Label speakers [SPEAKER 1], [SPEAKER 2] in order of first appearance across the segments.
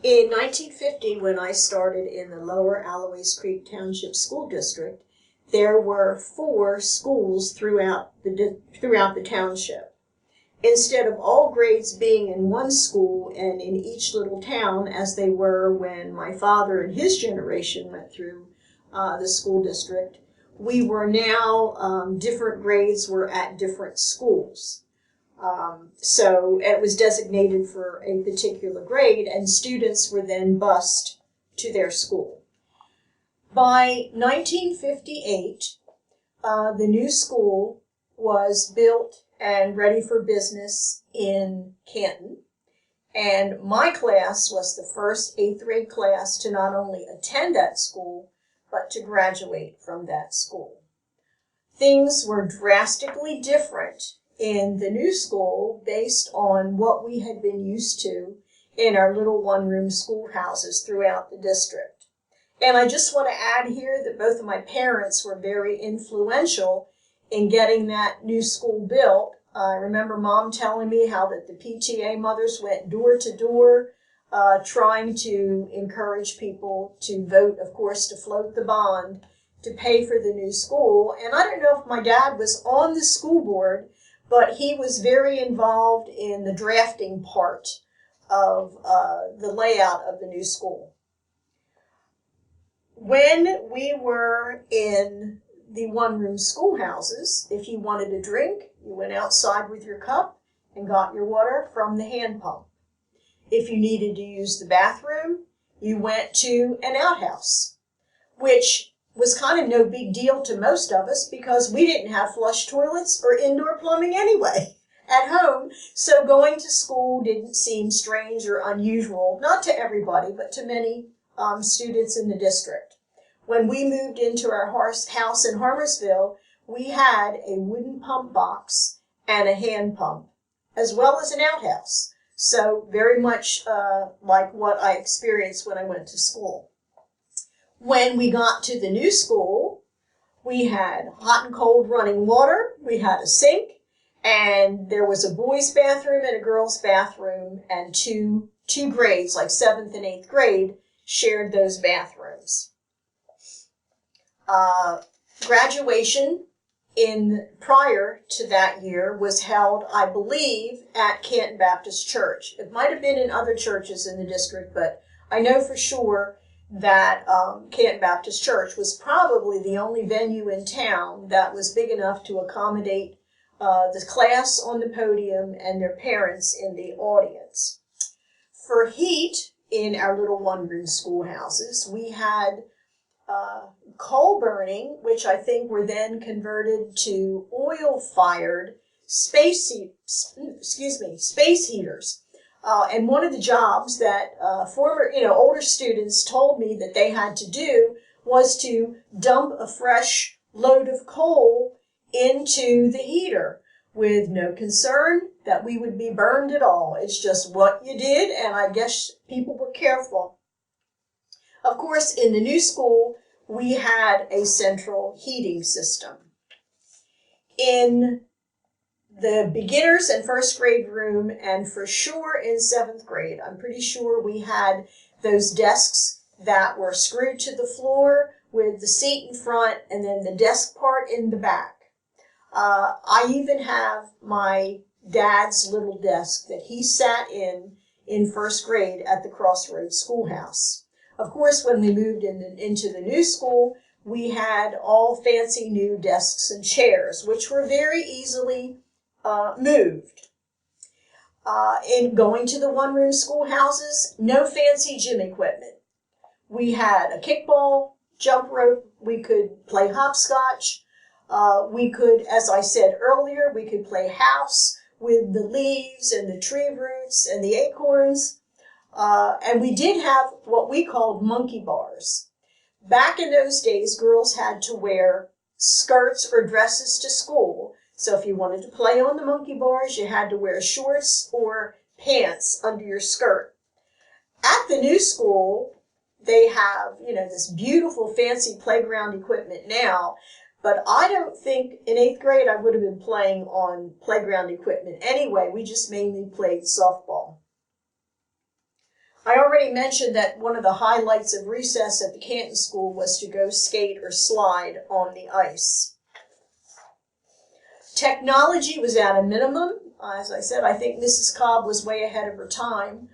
[SPEAKER 1] In 1950, when I started in the Lower Alloways Creek Township School District, there were 4 schools throughout the township. Instead of all grades being in one school and in each little town, as they were when my father and his generation went through the school district, we were now, different grades were at different schools. So it was designated for a particular grade, and students were then bused to their school. By 1958, the new school was built and ready for business in Canton, and my class was the first 8th grade class to not only attend that school, but to graduate from that school. Things were drastically different in the new school based on what we had been used to in our little one-room schoolhouses throughout the district. And I just want to add here that both of my parents were very influential in getting that new school built. I remember Mom telling me how that the PTA mothers went door to door trying to encourage people to vote, of course, to float the bond to pay for the new school. And I don't know if my dad was on the school board, but he was very involved in the drafting part of the layout of the new school. When we were in the one-room schoolhouses, if you wanted a drink, you went outside with your cup and got your water from the hand pump. If you needed to use the bathroom, you went to an outhouse, which was kind of no big deal to most of us because we didn't have flush toilets or indoor plumbing anyway at home. So going to school didn't seem strange or unusual, not to everybody, but to many students in the district. When we moved into our house in Harmersville, we had a wooden pump box and a hand pump, as well as an outhouse. So very much like what I experienced when I went to school. When we got to the new school, we had hot and cold running water, we had a sink, and there was a boys' bathroom and a girls' bathroom, and two grades, like 7th and 8th grade, shared those bathrooms. Graduation prior to that year was held, I believe, at Canton Baptist Church. It might have been in other churches in the district, but I know for sure that Canton Baptist Church was probably the only venue in town that was big enough to accommodate the class on the podium and their parents in the audience. For heat in our little one-room schoolhouses, we had coal burning, which I think were then converted to oil-fired space heaters. And one of the jobs that older students told me that they had to do was to dump a fresh load of coal into the heater with no concern that we would be burned at all. It's just what you did, and I guess people were careful. Of course, in the new school, we had a central heating system. In the beginners and first grade room, and for sure in 7th grade, I'm pretty sure we had those desks that were screwed to the floor with the seat in front and then the desk part in the back. I even have my dad's little desk that he sat in first grade at the Crossroads Schoolhouse. Of course, when we moved into the new school, we had all fancy new desks and chairs, which were very easily moved. In going to the one-room schoolhouses, no fancy gym equipment. We had a kickball, jump rope, we could play hopscotch, we could, as I said earlier, we could play house with the leaves and the tree roots and the acorns. And we did have what we called monkey bars. Back in those days, girls had to wear skirts or dresses to school. So if you wanted to play on the monkey bars, you had to wear shorts or pants under your skirt. At the new school, they have, this beautiful fancy playground equipment now, but I don't think in 8th grade I would have been playing on playground equipment anyway. We just mainly played softball. I already mentioned that one of the highlights of recess at the Canton School was to go skate or slide on the ice. Technology was at a minimum. As I said, I think Mrs. Cobb was way ahead of her time.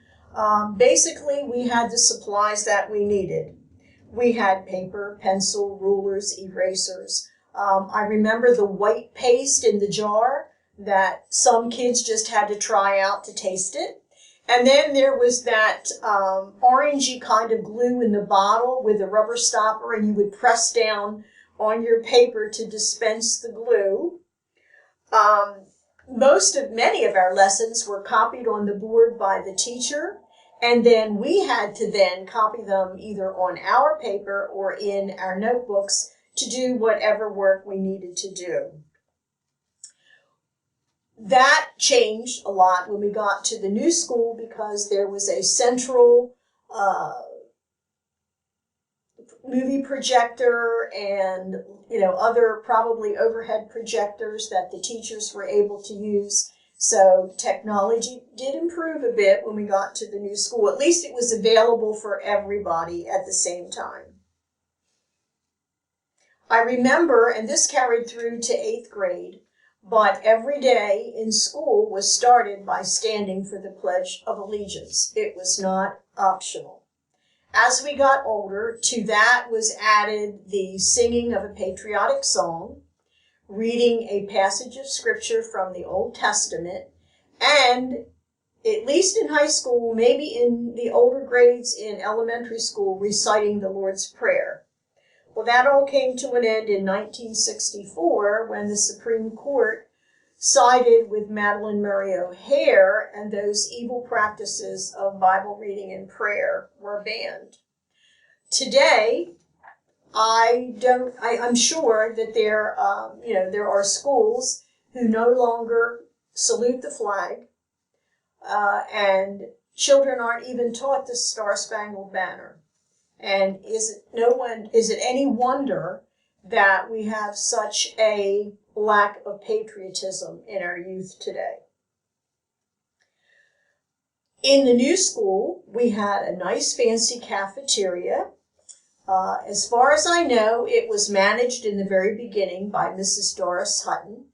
[SPEAKER 1] Basically, we had the supplies that we needed. We had paper, pencil, rulers, erasers. I remember the white paste in the jar that some kids just had to try out to taste it. And then there was that orangey kind of glue in the bottle with a rubber stopper, and you would press down on your paper to dispense the glue. Many of our lessons were copied on the board by the teacher, and then we had to then copy them either on our paper or in our notebooks to do whatever work we needed to do. That changed a lot when we got to the new school because there was a central movie projector and other probably overhead projectors that the teachers were able to use. So technology did improve a bit when we got to the new school. At least it was available for everybody at the same time. I remember, and this carried through to 8th grade, but every day in school was started by standing for the Pledge of Allegiance. It was not optional. As we got older, to that was added the singing of a patriotic song, reading a passage of scripture from the Old Testament, and at least in high school, maybe in the older grades in elementary school, reciting the Lord's Prayer. Well, that all came to an end in 1964 when the Supreme Court sided with Madalyn Murray O'Hair, and those evil practices of Bible reading and prayer were banned. Today, I'm sure that there are schools who no longer salute the flag, and children aren't even taught the Star-Spangled Banner. And is it any wonder that we have such a lack of patriotism in our youth today? In the new school, we had a nice fancy cafeteria. As far as I know, it was managed in the very beginning by Mrs. Doris Hutton.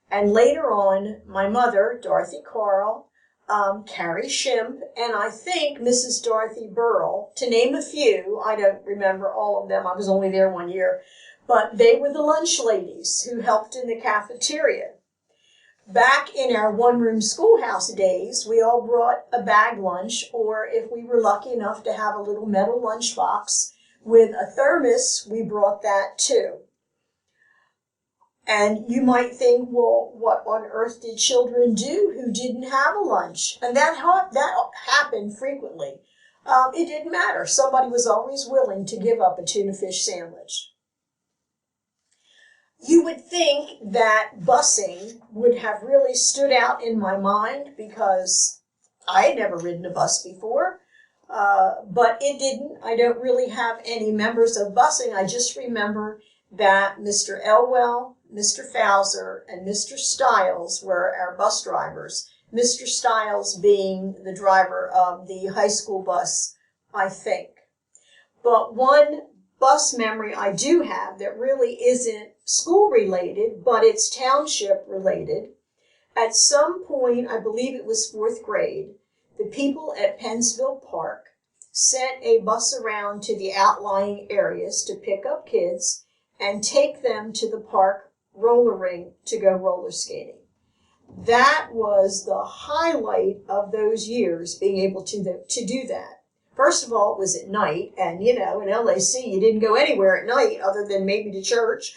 [SPEAKER 1] And later on, my mother, Dorothy Carll, Carrie Shimp, and I think Mrs. Dorothy Burrell, to name a few. I don't remember all of them. I was only there 1 year. But they were the lunch ladies who helped in the cafeteria. Back in our one-room schoolhouse days, we all brought a bag lunch, or if we were lucky enough to have a little metal lunchbox with a thermos, we brought that too. And you might think, well, what on earth did children do who didn't have a lunch? And that happened frequently. It didn't matter. Somebody was always willing to give up a tuna fish sandwich. You would think that busing would have really stood out in my mind because I had never ridden a bus before, but it didn't. I don't really have any members of busing. I just remember that Mr. Elwell, Mr. Fowler, and Mr. Stiles were our bus drivers, Mr. Stiles being the driver of the high school bus, I think. But one bus memory I do have that really isn't school-related, but it's township-related. At some point, I believe it was 4th grade, the people at Pennsville Park sent a bus around to the outlying areas to pick up kids and take them to the park roller rink to go roller skating. That was the highlight of those years, being able to do that. First of all, it was at night, and in LAC, you didn't go anywhere at night other than maybe to church.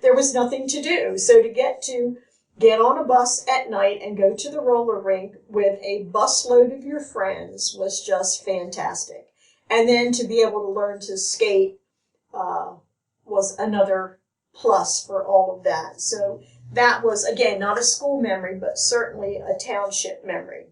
[SPEAKER 1] There was nothing to do. So to get on a bus at night and go to the roller rink with a busload of your friends was just fantastic. And then to be able to learn to skate was another plus for all of that. So that was, again, not a school memory, but certainly a township memory.